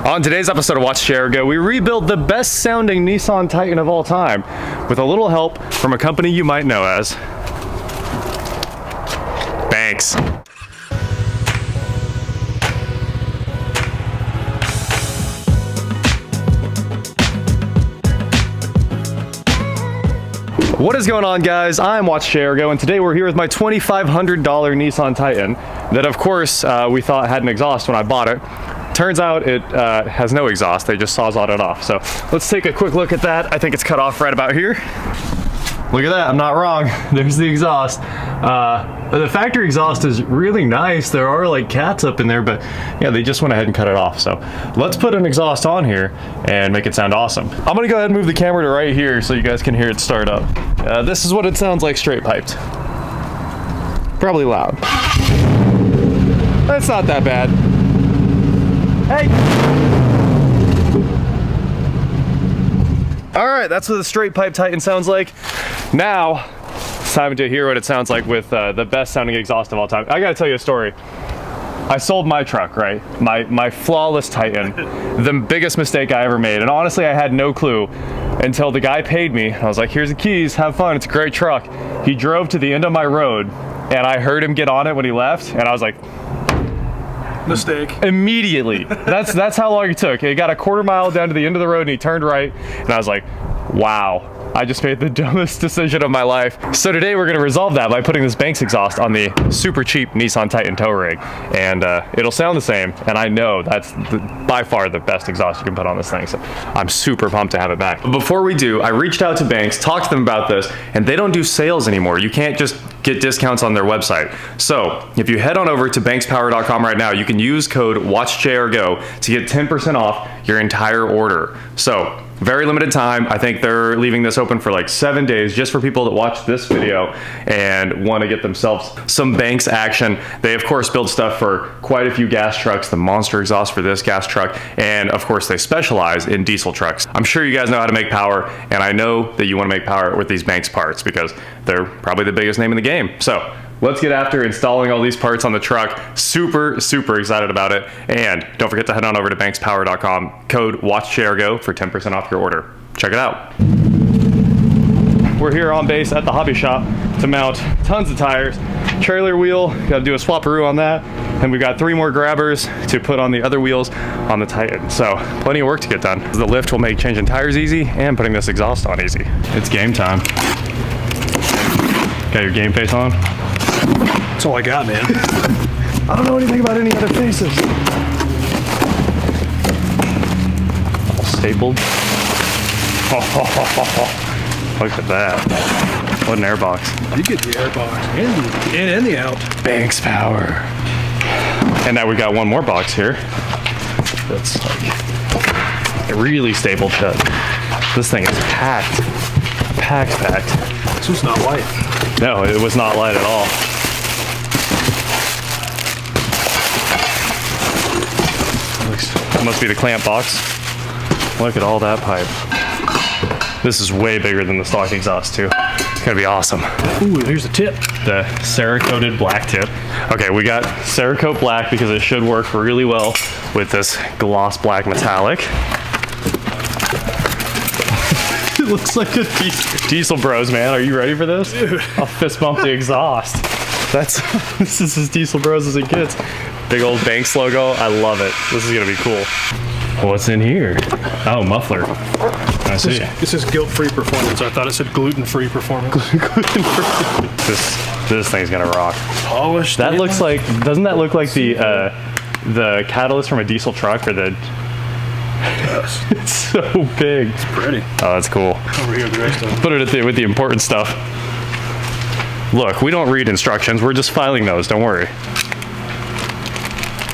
On today's episode of Watch Share Go, we rebuild the best sounding Nissan Titan of all time with a little help from a company you might know as Banks. What is going on, guys? I'm Watch Share Go, and today we're here with my $2,500 Nissan Titan that, of course, we thought had an exhaust when I bought it. Turns out it has no exhaust. They just sawzalled it off. So let's take a quick look at that. I think it's cut off right about here. Look at that, I'm not wrong. There's the exhaust. The factory exhaust is really nice. There are like cats up in there, but yeah, they just went ahead and cut it off. So let's put an exhaust on here and make it sound awesome. I'm gonna go ahead and move the camera to right here so you guys can hear it start up. This is what it sounds like straight piped. Probably loud. That's not that bad. Hey! All right, that's what the straight pipe Titan sounds like. Now, it's time to hear what it sounds like with the best sounding exhaust of all time. I gotta tell you a story. I sold my truck, right? My flawless Titan, the biggest mistake I ever made. And honestly, I had no clue until the guy paid me. I was like, here's the keys, have fun, it's a great truck. He drove to the end of my road and I heard him get on it when he left and I was like, mistake. Immediately. That's how long it took. He got a quarter mile down to the end of the road and he turned right and I was like, wow. I just made the dumbest decision of my life. So today we're gonna resolve that by putting this Banks exhaust on the super cheap Nissan Titan tow rig. And it'll sound the same, and I know that's by far the best exhaust you can put on this thing. So I'm super pumped to have it back. But before we do, I reached out to Banks, talked to them about this, and they don't do sales anymore. You can't just get discounts on their website. So if you head on over to bankspower.com right now, you can use code WATCHJRGO to get 10% off your entire order. So very limited time. I think they're leaving this open for like 7 days just for people that watch this video and want to get themselves some Banks action. They of course build stuff for quite a few gas trucks, the monster exhaust for this gas truck, and of course they specialize in diesel trucks. I'm sure you guys know how to make power, and I know that you want to make power with these Banks parts because they're probably the biggest name in the game. So let's get after installing all these parts on the truck. Super, super excited about it. And don't forget to head on over to bankspower.com, code WATCHShareGo for 10% off your order. Check it out. We're here on base at the hobby shop to mount tons of tires. Trailer wheel, gotta do a swap-a-roo on that. And we've got 3 more grabbers to put on the other wheels on the Titan. So plenty of work to get done. The lift will make changing tires easy and putting this exhaust on easy. It's game time. Got your game face on? That's all I got, man. I don't know anything about any other faces. All stapled. Oh, look at that. What an airbox. You get the airbox and the in and the out. Banks power. And now we got one more box here. That's like really stapled shut. This thing is packed. Packed. This was not light. No, it was not light at all. That must be the clamp box. Look at all that pipe. This is way bigger than the stock exhaust too. It's gonna be awesome. Ooh, here's the tip. The Cerakoted black tip. Okay, we got Cerakote black because it should work really well with this gloss black metallic. It looks like a diesel bros, man. Are you ready for this? Dude. I'll fist bump the exhaust. This is as diesel bros as it gets. Big old Banks logo. I love it. This is gonna be cool. What's in here? Oh, muffler. I see. This is guilt-free performance. I thought it said gluten-free performance. This thing's gonna rock. Polished. That looks like. Doesn't that look like the catalyst from a diesel truck or the? Yes. It's so big. It's pretty. Oh, that's cool. Over here, the rest of it. Put it with the important stuff. Look, we don't read instructions. We're just filing those. Don't worry.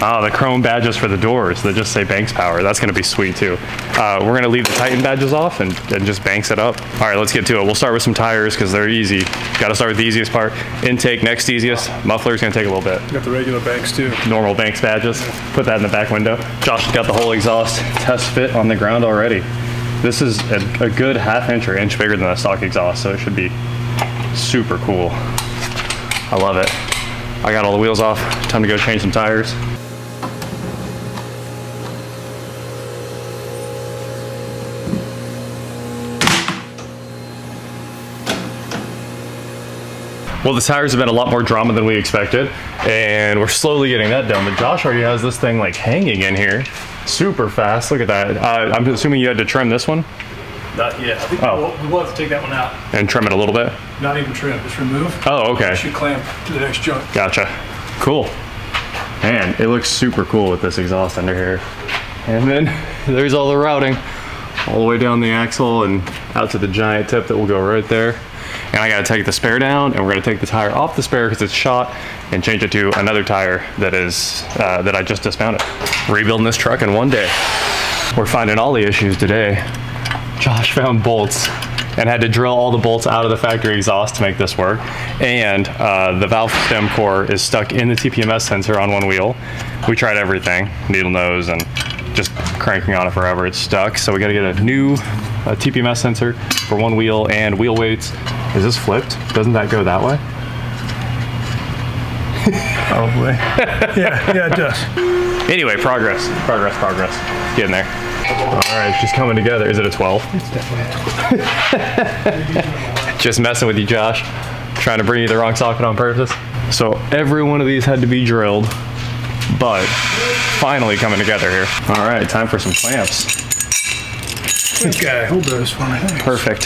Oh, the chrome badges for the doors that just say Banks Power. That's gonna be sweet too. We're gonna leave the Titan badges off and just Banks it up. All right, let's get to it. We'll start with some tires because they're easy. Gotta start with the easiest part. Intake, next easiest. Muffler's gonna take a little bit. Got the regular Banks too. Normal Banks badges. Put that in the back window. Josh has got the whole exhaust test fit on the ground already. This is a good ½ or inch bigger than the stock exhaust, so it should be super cool. I love it. I got all the wheels off. Time to go change some tires. Well, the tires have been a lot more drama than we expected, and we're slowly getting that done. But Josh already has this thing like hanging in here, super fast. Look at that. I'm assuming you had to trim this one? Not yet. I think we will have to take that one out. And trim it a little bit? Not even trim, just remove. Oh, okay. Should clamp to the next joint. Gotcha. Cool. Man, it looks super cool with this exhaust under here. And then there's all the routing, all the way down the axle and out to the giant tip that will go right there. And I gotta take the spare down, and we're gonna take the tire off the spare because it's shot and change it to another tire that is that I just dismounted. Rebuilding this truck in one day. We're finding all the issues today. Josh found bolts and had to drill all the bolts out of the factory exhaust to make this work. And the valve stem core is stuck in the TPMS sensor on one wheel. We tried everything, needle nose and just cranking on it forever, it's stuck. So we gotta get a new TPMS sensor for one wheel and wheel weights. Is this flipped? Doesn't that go that way? Probably. yeah, it does. Anyway, progress. Getting there. All right, she's coming together. Is it a 12? It's definitely a 12. Just messing with you, Josh. Trying to bring you the wrong socket on purpose. So every one of these had to be drilled, but finally coming together here. All right, time for some clamps. Okay, hold those for me. Thanks. Perfect.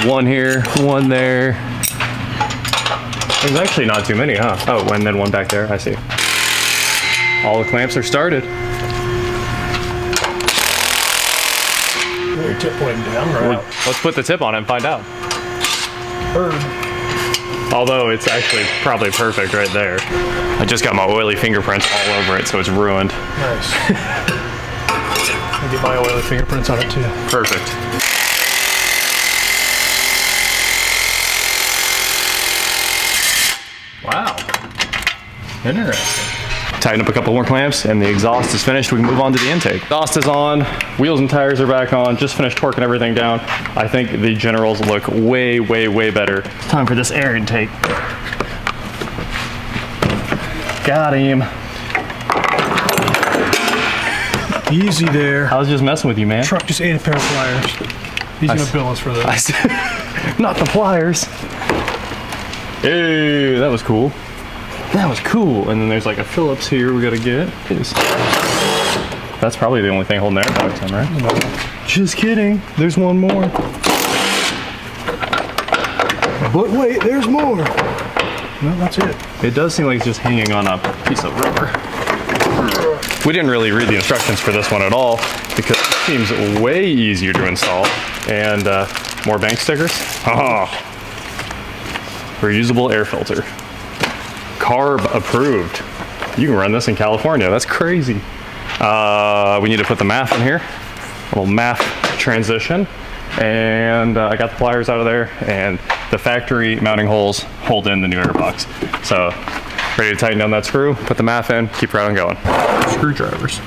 One here, one there. There's actually not too many, huh? Oh, and then one back there, I see. All the clamps are started. Your tip pointing down, right? Let's put the tip on it and find out. Bird. Although it's actually probably perfect right there. I just got my oily fingerprints all over it, so it's ruined. Nice. I'll get my oily fingerprints on it too. Perfect. Wow. Interesting. Tighten up a couple more clamps and the exhaust is finished. We can move on to the intake. Exhaust is on, wheels and tires are back on, just finished torquing everything down. I think the generals look way, way, way better. Time for this air intake. Got him. Easy there. I was just messing with you, man. Truck just ate a pair of pliers. He's gonna bill us for those. Not the pliers. Hey, that was cool. That was cool. And then there's like a Phillips here we gotta get. That's probably the only thing holding the airbox in, right? No. Just kidding. There's one more. But wait, there's more. No, that's it. It does seem like it's just hanging on a piece of rubber. We didn't really read the instructions for this one at all because it seems way easier to install. And more bank stickers. Oh. Reusable air filter. Carb approved. You can run this in California. That's crazy. We need to put the MAF in here. Little MAF transition. And I got the pliers out of there, and the factory mounting holes hold in the new airbox. So ready to tighten down that screw, put the MAF in, keep right on going. Screwdrivers.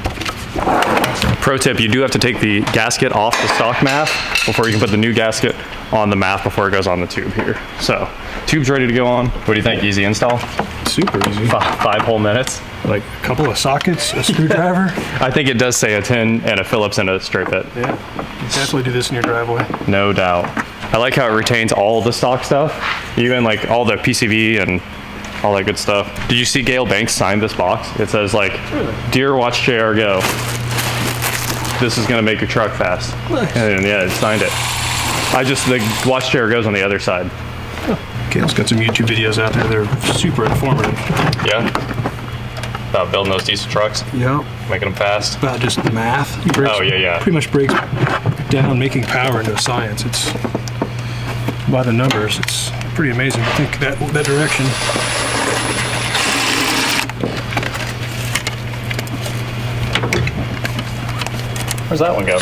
Pro tip, you do have to take the gasket off the stock MAF before you can put the new gasket on the MAF before it goes on the tube here. So, tube's ready to go on. What do you think, easy install? Super easy. 5 whole minutes. Like a couple of sockets, a screwdriver. I think it does say a 10 and a Phillips and a straight bit. Yeah, you definitely do this in your driveway. No doubt. I like how it retains all the stock stuff, even like all the PCV and all that good stuff. Did you see Gail Banks sign this box? It says like, "Dear Watch JR Go, this is gonna make your truck fast." Nice. And yeah, it signed it. The Watch JR Go's on the other side. Gail's got some YouTube videos out there. They're super informative. Yeah. About building those diesel trucks, Yeah. making them fast. About just the math. He breaks, Oh, yeah. Pretty much breaks down making power into a science. It's by the numbers. It's pretty amazing to think that direction. Where's that one go?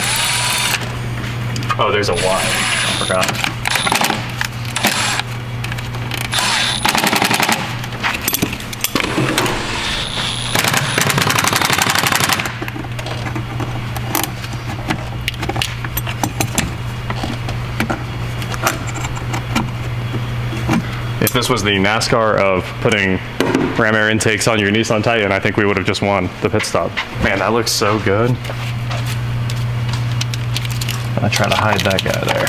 Oh, there's a Y. I forgot. If this was the NASCAR of putting ram air intakes on your Nissan Titan, I think we would have just won the pit stop. Man, that looks so good. I try to hide that guy there.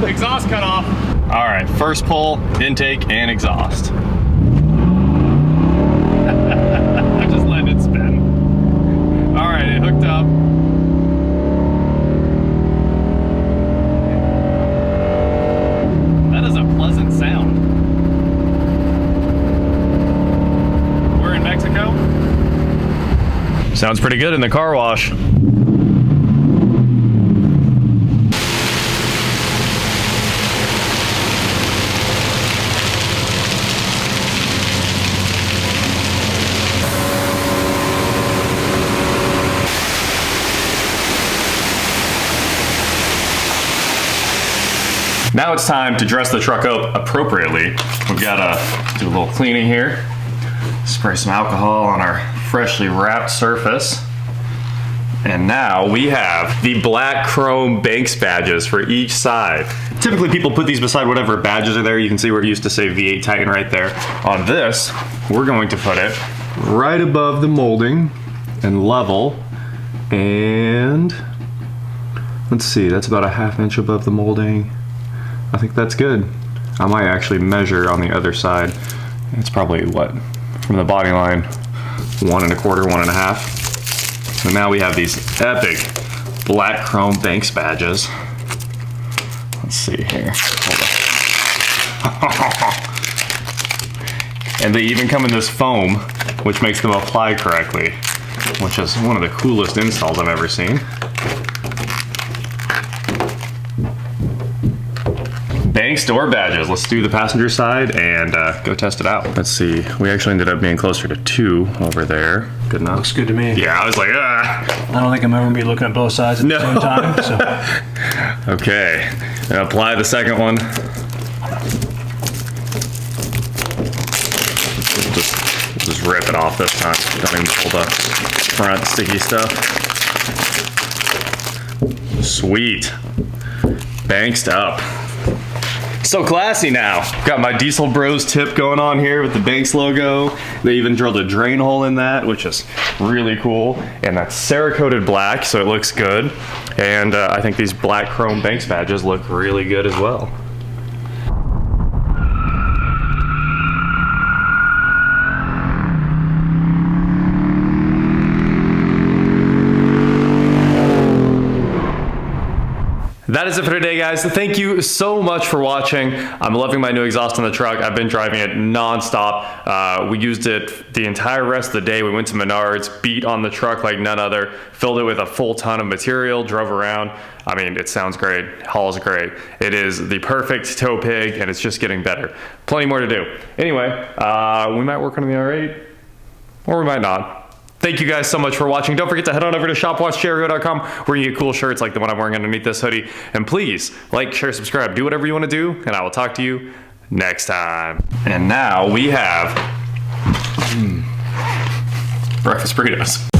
exhaust cut off. All right, first pull, intake, and exhaust. I'm just letting it spin. All right, it hooked up. That is a pleasant sound. We're in Mexico. Sounds pretty good in the car wash. Now it's time to dress the truck up appropriately. We've got to do a little cleaning here. Spray some alcohol on our freshly wrapped surface. And now we have the black chrome Banks badges for each side. Typically people put these beside whatever badges are there. You can see where it used to say V8 Titan right there. On this, we're going to put it right above the molding and level. And let's see, that's about a ½ inch above the molding. I think that's good. I might actually measure on the other side. It's probably what, from the body line, 1 1/4, 1 1/2. So now we have these epic black chrome Banks badges. Let's see here. Hold on. And they even come in this foam, which makes them apply correctly, which is one of the coolest installs I've ever seen. Banks door badges. Let's do the passenger side and go test it out. Let's see. We actually ended up being closer to 2 over there. Good enough. Looks good to me. Yeah, I was like, ah. I don't think I'm ever gonna be looking at both sides at the same time. So. Okay, and apply the second one. We'll just rip it off this time. Don't even pull the front sticky stuff. Sweet. Banksed up. So classy now. Got my Diesel Bros tip going on here with the Banks logo. They even drilled a drain hole in that, which is really cool. And that's Cerakoted black, so it looks good. And I think these black chrome Banks badges look really good as well. That is it for today, guys. Thank you so much for watching. I'm loving my new exhaust on the truck. I've been driving it non-stop. We used it the entire rest of the day. We went to Menards, beat on the truck like none other, filled it with a full ton of material, drove around. I mean, it sounds great, hauls great. It is the perfect tow pig, and it's just getting better. Plenty more to do. Anyway, we might work on the R8, or we might not. Thank you guys so much for watching. Don't forget to head on over to shopwatchcherryhill.com where you get cool shirts like the one I'm wearing underneath this hoodie. And please, like, share, subscribe, do whatever you want to do, and I will talk to you next time. And now we have breakfast burritos.